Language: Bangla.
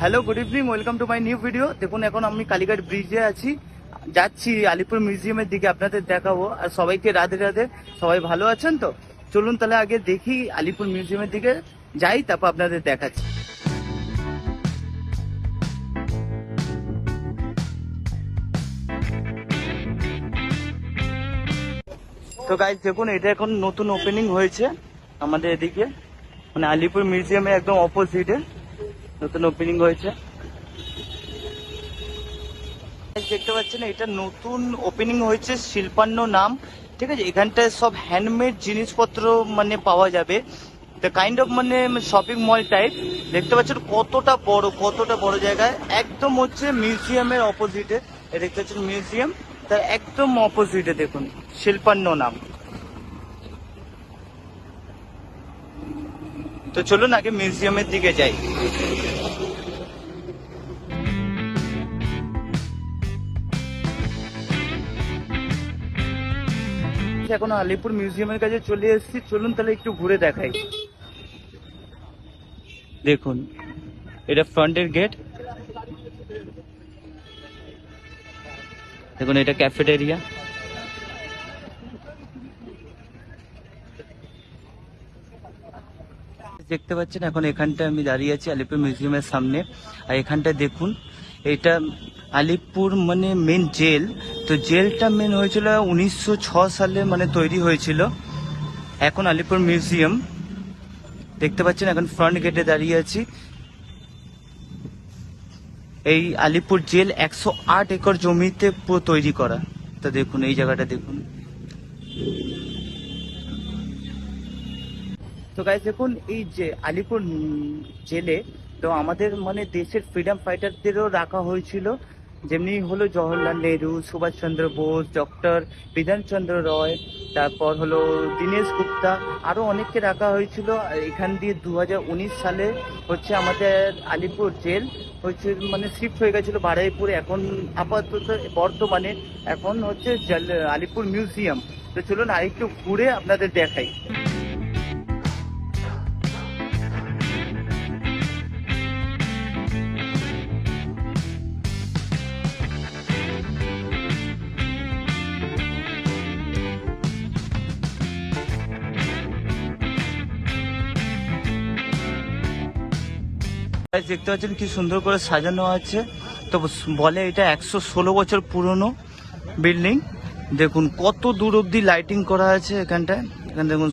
Hello, good evening, welcome to my new video. দেখুন এখন আমি কালীঘাট ব্রিজে আছি, যাচ্ছি আলিপুর মিউজিয়ামের দিকে, আপনাদের দেখাবো। আর সবাইকে রাধে রাধে। সবাই ভালো আছেন তো? চলুন তাহলে আগে দেখি আলিপুর মিউজিয়ামের দিকে যাই, তারপর আপনাদের দেখাচ্ছি। তো গাইজ দেখুন, এটা এখন নতুন ওপেনিং হয়েছে আমাদের এদিকে, মানে আলিপুর মিউজিয়ামের একদম অপোজিটে নতুন ওপেনিং হয়েছে। দেখতে পাচ্ছেন এটা নতুন ওপেনিং হয়েছে, শিল্পান্ন নাম, ঠিক আছে। এখানটায় সব হ্যান্ডমেড জিনিসপত্র মানে পাওয়া যাবে, দ্য কাইন্ড অফ মানে শপিং মল টাইপ। দেখতে পাচ্ছেন কতটা বড় জায়গায়, একদম হচ্ছে মিউজিয়ামের অপোজিটে। দেখতে পাচ্ছেন মিউজিয়াম, তার একদম অপোজিটে দেখুন শিল্পান্ন নাম। তো চলুন আগে মিউজিয়ামের দিকে যাই। এখন আলিপুর মিউজিয়ামের কাছে চলে এসেছি, চলুন তাহলে একটু ঘুরে দেখাই। দেখুন এটা ফ্রন্টের গেট, দেখুন এটা ক্যাফেটেরিয়া। দেখতে পাচ্ছেন এখন এখানটায় আমি দাঁড়িয়ে আছি আলিপুর মিউজিয়ামের সামনে। আর এখানটায় দেখুন এটা আলিপুর মানে মেন জেল। তো জেলটা মেন হয়েছিল 1906 সালে মানে তৈরি হয়েছিল। এখন আলিপুর মিউজিয়াম দেখতে পাচ্ছেন, এখন ফ্রন্ট গেটে দাঁড়িয়ে আছি। এই আলিপুর জেল 108 একর জমিতে পুরো তৈরি করা। তো দেখুন এই জায়গাটা দেখুন। তো গাইস দেখুন এই যে আলিপুর জেলে তো আমাদের মানে দেশের ফ্রিডম ফাইটারদেরও রাখা হয়েছিল, যেমনি হলো জওহরলাল নেহরু, সুভাষচন্দ্র বোস, ডক্টর বিধানচন্দ্র রয়, তারপর হলো দীনেশ গুপ্তা, আরো অনেককে রাখা হয়েছিল। আর এখান দিয়ে 2019 সালে হচ্ছে আমাদের আলিপুর জেল হচ্ছে মানে শিফট হয়ে গেছিল বারুইপুরে। এখন আপাতত বর্তমানে এখন হচ্ছে আলিপুর মিউজিয়াম। তো চলুন আরেকটু ঘুরে আপনাদের দেখাই। দেখতে পাচ্ছেন কি সুন্দর করে সাজানো আছে। তো বলে এটা 116 বছর পুরনো বিল্ডিং। দেখুন কত দূর অব্দি লাইটিং করা আছে এখানটায়। এখানে দেখুন